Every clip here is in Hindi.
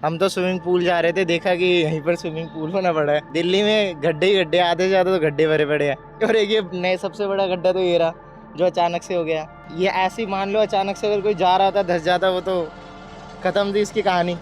हम तो स्विमिंग पूल जा रहे थे, देखा कि यहीं पर स्विमिंग पूल बना पड़ा है। दिल्ली में गड्ढे ही गड्ढे, आधे से ज़्यादा तो गड्ढे भरे पड़े हैं। और एक ये नए सबसे बड़ा गड्ढा तो ये रहा जो अचानक से हो गया। ये ऐसे ही मान लो अचानक से अगर कोई जा रहा था धंस जाता, वो तो खत्म थी इसकी कहानी।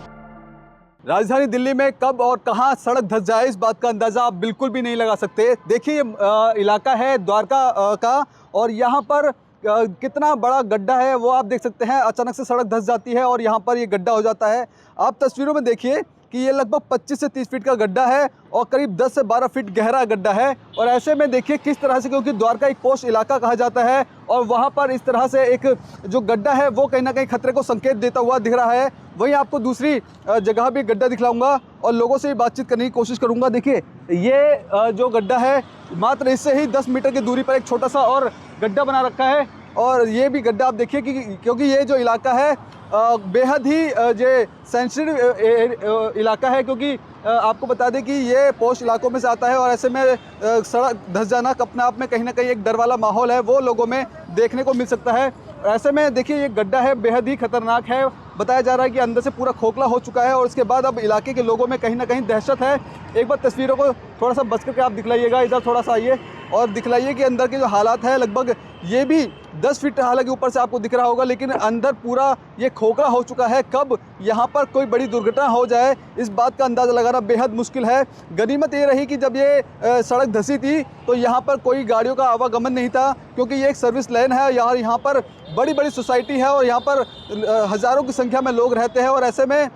राजधानी दिल्ली में कब और कहां सड़क धंस जाए, इस बात का अंदाजा आप बिल्कुल भी नहीं लगा सकते। देखिए ये इलाका है द्वारका का, और यहाँ पर कितना बड़ा गड्ढा है वो आप देख सकते हैं। अचानक से सड़क धंस जाती है और यहाँ पर ये गड्ढा हो जाता है। आप तस्वीरों में देखिए कि ये लगभग 25 से 30 फीट का गड्ढा है और करीब 10 से 12 फीट गहरा गड्ढा है। और ऐसे में देखिए किस तरह से, क्योंकि द्वारका एक पोश इलाका कहा जाता है और वहाँ पर इस तरह से एक जो गड्ढा है वो कहीं ना कहीं खतरे को संकेत देता हुआ दिख रहा है। वहीं आपको दूसरी जगह भी गड्ढा दिखलाऊंगा और लोगों से भी बातचीत करने की कोशिश करूंगा। देखिए ये जो गड्ढा है, मात्र इससे ही 10 मीटर की दूरी पर एक छोटा सा और गड्ढा बना रखा है। और ये भी गड्ढा आप देखिए कि क्योंकि ये जो इलाका है बेहद ही जो सेंसिटिव इलाका है, क्योंकि आपको बता दें कि ये पोश इलाकों में से आता है और ऐसे में सड़क धंस जाना अपने आप में कहीं ना कहीं एक डर वाला माहौल है वो लोगों में देखने को मिल सकता है। ऐसे में देखिए ये गड्ढा है बेहद ही खतरनाक है। बताया जा रहा है कि अंदर से पूरा खोखला हो चुका है और उसके बाद अब इलाके के लोगों में कहीं ना कहीं दहशत है। एक बार तस्वीरों को थोड़ा सा बच करके आप दिखलाइएगा, इधर थोड़ा सा आइए और दिखलाइए कि अंदर के जो हालात है, लगभग ये भी 10 फीट हालांकि ऊपर से आपको दिख रहा होगा, लेकिन अंदर पूरा ये खोखला हो चुका है। कब यहाँ पर कोई बड़ी दुर्घटना हो जाए इस बात का अंदाज़ा लगाना बेहद मुश्किल है। गनीमत ये रही कि जब ये सड़क धंसी थी तो यहाँ पर कोई गाड़ियों का आवागमन नहीं था, क्योंकि ये एक सर्विस लाइन है। यहाँ पर बड़ी बड़ी सोसाइटी है और यहाँ पर हज़ारों की संख्या में लोग रहते हैं और ऐसे में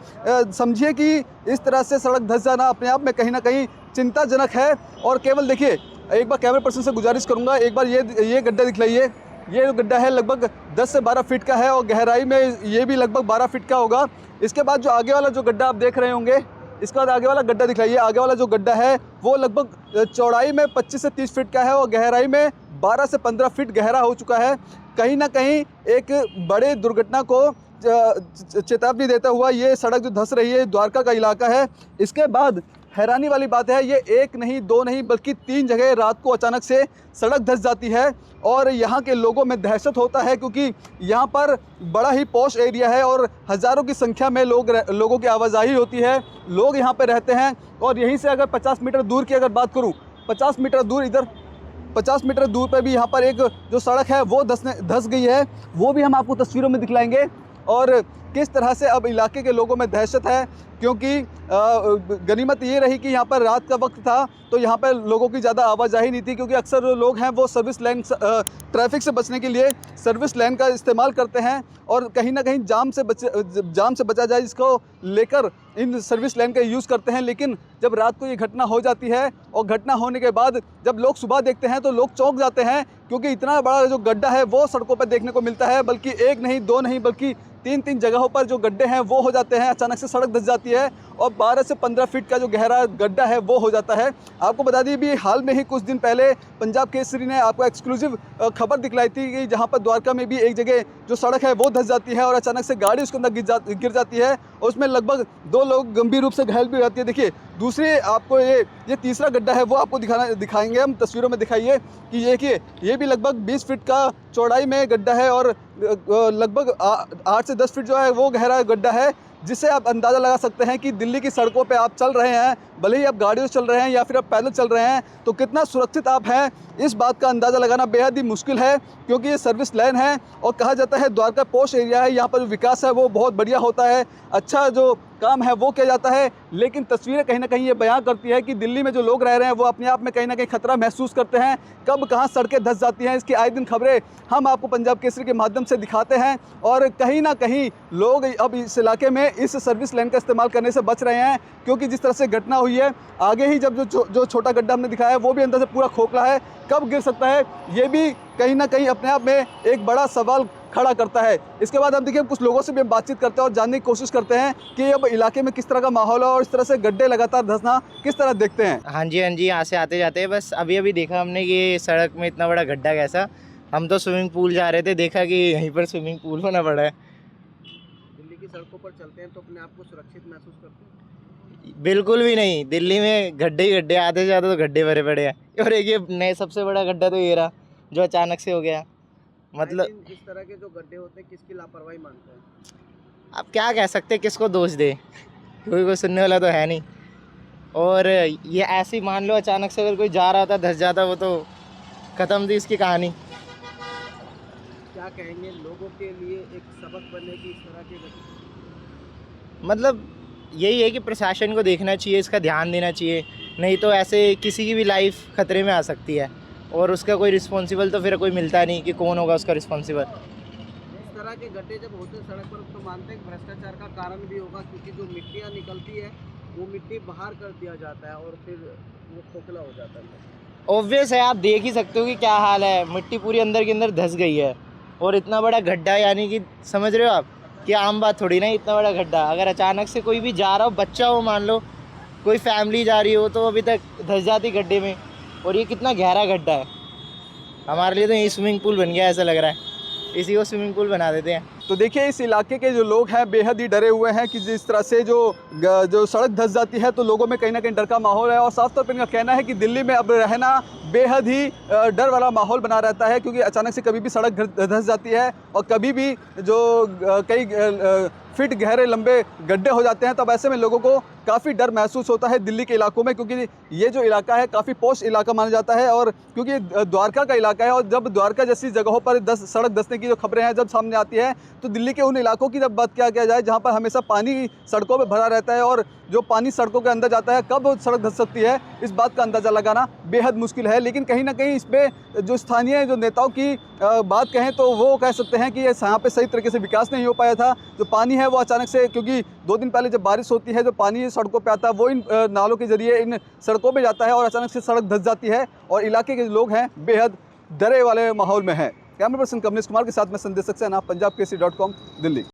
समझिए कि इस तरह से सड़क धंस जाना अपने आप में कहीं ना कहीं चिंताजनक है। और केवल देखिए, एक बार कैमरा पर्सन से गुजारिश करूंगा, एक बार ये गड्ढा दिखलाइए। ये जो गड्ढा है लगभग 10 से 12 फीट का है और गहराई में ये भी लगभग 12 फीट का होगा। इसके बाद जो आगे वाला जो गड्ढा आप देख रहे होंगे, इसके बाद आगे वाला गड्ढा दिखलाइए। आगे वाला जो गड्ढा है वो लगभग चौड़ाई में 25 से 30 फीट का है और गहराई में 12 से 15 फीट गहरा हो चुका है। कहीं ना कहीं एक बड़े दुर्घटना को चेतावनी देता हुआ ये सड़क जो धंस रही है, द्वारका का इलाका है। इसके बाद हैरानी वाली बात है, ये एक नहीं दो नहीं बल्कि 3 जगह रात को अचानक से सड़क धंस जाती है और यहाँ के लोगों में दहशत होता है, क्योंकि यहाँ पर बड़ा ही पॉश एरिया है और हज़ारों की संख्या में लोगों की आवाजाही होती है। लोग यहाँ पर रहते हैं और यहीं से अगर 50 मीटर दूर की अगर बात करूँ, 50 मीटर दूर इधर 50 मीटर दूर पर भी यहाँ पर एक जो सड़क है वो धंस गई है। वो भी हम आपको तस्वीरों में दिखलाएंगे और किस तरह से अब इलाके के लोगों में दहशत है, क्योंकि गनीमत ये रही कि यहाँ पर रात का वक्त था तो यहाँ पर लोगों की ज़्यादा आवाजाही नहीं थी, क्योंकि अक्सर जो लोग हैं वो सर्विस लाइन ट्रैफिक से बचने के लिए सर्विस लाइन का इस्तेमाल करते हैं और कहीं ना कहीं जाम से बचा जाए इसको लेकर इन सर्विस लाइन का यूज़ करते हैं। लेकिन जब रात को ये घटना हो जाती है और घटना होने के बाद जब लोग सुबह देखते हैं तो लोग चौंक जाते हैं, क्योंकि इतना बड़ा जो गड्ढा है वो सड़कों पर देखने को मिलता है, बल्कि एक नहीं दो नहीं बल्कि 3 जगहों पर जो गड्ढे हैं वो हो जाते हैं। अचानक से सड़क धंस जाती है और 12 से 15 फीट का जो गहरा गड्ढा है वो हो जाता है। आपको बता दी भी हाल में ही कुछ दिन पहले पंजाब केसरी ने आपको एक्सक्लूसिव खबर दिखलाई थी कि जहां पर द्वारका में भी एक जगह जो सड़क है वो धंस जाती है और अचानक से गाड़ी उसके अंदर गिर जाती है और उसमें लगभग 2 लोग गंभीर रूप से घायल भी हो जाती है। देखिए दूसरी आपको ये तीसरा गड्ढा है वो आपको दिखाएंगे हम तस्वीरों में। दिखाइए कि ये भी लगभग 20 फीट का चौड़ाई में गड्ढा है और लगभग 8 से 10 फीट जो है वो गहरा गड्ढा है, जिससे आप अंदाज़ा लगा सकते हैं कि दिल्ली की सड़कों पे आप चल रहे हैं, भले ही आप गाड़ियों से चल रहे हैं या फिर आप पैदल चल रहे हैं, तो कितना सुरक्षित आप हैं इस बात का अंदाज़ा लगाना बेहद ही मुश्किल है, क्योंकि ये सर्विस लाइन है और कहा जाता है द्वारका पोश एरिया है, यहाँ पर जो विकास है वो बहुत बढ़िया होता है, अच्छा जो काम है वो किया जाता है। लेकिन तस्वीरें कहीं ना कहीं ये बयां करती है कि दिल्ली में जो लोग रह रहे हैं वो अपने आप में कहीं ना कहीं खतरा महसूस करते हैं। कब कहाँ सड़कें धंस जाती हैं इसकी आए दिन खबरें हम आपको पंजाब केसरी के माध्यम से दिखाते हैं और कहीं ना कहीं लोग अब इस इलाके में इस सर्विस लाइन का इस्तेमाल करने से बच रहे हैं, क्योंकि जिस तरह से घटना हुई है आगे ही जब जो छोटा गड्ढा हमने दिखाया है वो भी अंदर से पूरा खोखला है, कब गिर सकता है ये भी कहीं ना कहीं अपने आप में एक बड़ा सवाल खड़ा करता है। इसके बाद हम देखिए कुछ लोगों से भी हम बातचीत करते हैं और जानने की कोशिश करते हैं कि अब इलाके में किस तरह का माहौल है और इस तरह से गड्ढे लगातार धंसना किस तरह देखते हैं। हाँ जी यहाँ से आते जाते बस अभी देखा हमने कि सड़क में इतना बड़ा गड्ढा कैसा। हम तो स्विमिंग पूल जा रहे थे, देखा कि यहीं पर स्विमिंग पूल बना पड़ा है। दिल्ली की सड़कों पर चलते हैं तो अपने आप को सुरक्षित महसूस करते हैं? बिल्कुल भी नहीं, दिल्ली में गड्ढे ही गड्ढे, आधे से ज़्यादा तो गड्ढे भरे पड़े हैं। और एक ये नए सबसे बड़ा गड्ढा तो ये रहा जो अचानक से हो गया। मतलब इस तरह के जो गड्ढे होते हैं किसकी लापरवाही मानते हैं? अब क्या कह सकते हैं, किसको दोष दे। कोई सुनने वाला तो है नहीं। और ये ऐसे ही मान लो अचानक से अगर कोई जा रहा था धंस जाता, वो तो ख़त्म थी इसकी कहानी। क्या कहेंगे लोगों के लिए एक सबक बनने की इस तरह की घटना? मतलब यही है कि प्रशासन को देखना चाहिए, इसका ध्यान देना चाहिए, नहीं तो ऐसे किसी की भी लाइफ खतरे में आ सकती है और उसका कोई रिस्पॉन्सिबल तो फिर कोई मिलता नहीं कि कौन होगा उसका रिस्पॉन्सिबल। इस तरह के गड्ढे जब होते हैं सड़क पर तो मानते हैं कि भ्रष्टाचार का कारण भी होगा, क्योंकि जो मिट्टियाँ निकलती है वो मिट्टी बाहर कर दिया जाता है और फिर वो खोखला हो जाता है। ऑब्वियस है, आप देख ही सकते हो कि क्या हाल है, मिट्टी पूरी अंदर के अंदर धंस गई है। और इतना बड़ा गड्ढा, यानी कि समझ रहे हो आप कि आम बात थोड़ी ना इतना बड़ा गड्ढा। अगर अचानक से कोई भी जा रहा हो, बच्चा हो मान लो, कोई फैमिली जा रही हो, तो अभी तक धंस जाती गड्ढे में। और ये कितना गहरा गड्ढा है, हमारे लिए तो यही स्विमिंग पूल बन गया ऐसा लग रहा है, इसी को स्विमिंग पूल बना देते हैं। तो देखिए इस इलाके के जो लोग हैं बेहद ही डरे हुए हैं कि जिस तरह से जो सड़क धंस जाती है तो लोगों में कहीं ना कहीं डर का माहौल है। और साफ तौर पर इनका कहना है कि दिल्ली में अब रहना बेहद ही डर वाला माहौल बना रहता है, क्योंकि अचानक से कभी भी सड़क धंस जाती है और कभी भी जो कई फीट गहरे लंबे गड्ढे हो जाते हैं। तब ऐसे में लोगों को काफ़ी डर महसूस होता है दिल्ली के इलाकों में, क्योंकि ये जो इलाका है काफ़ी पॉश इलाका माना जाता है और क्योंकि द्वारका का इलाका है। और जब द्वारका जैसी जगहों पर सड़क धंसने की जो खबरें हैं जब सामने आती है तो दिल्ली के उन इलाकों की जब बात किया जाए जहाँ पर हमेशा पानी सड़कों पर भरा रहता है और जो पानी सड़कों के अंदर जाता है, कब सड़क धंस सकती है इस बात का अंदाज़ा लगाना बेहद मुश्किल है। लेकिन कहीं ना कहीं इसमें जो स्थानीय जो नेताओं की बात कहें तो वो कह सकते हैं कि ये यहाँ पे सही तरीके से विकास नहीं हो पाया था। जो पानी है वो अचानक से, क्योंकि 2 दिन पहले जब बारिश होती है जो पानी सड़कों पे आता है वो इन नालों के जरिए इन सड़कों पे जाता है और अचानक से सड़क धंस जाती है और इलाके के लोग हैं बेहद डरे वाले माहौल में हैं। कैमरा पर्सन कमलेश कुमार के साथ में संदेश सक्सेना, पंजाब केसरी.com, दिल्ली।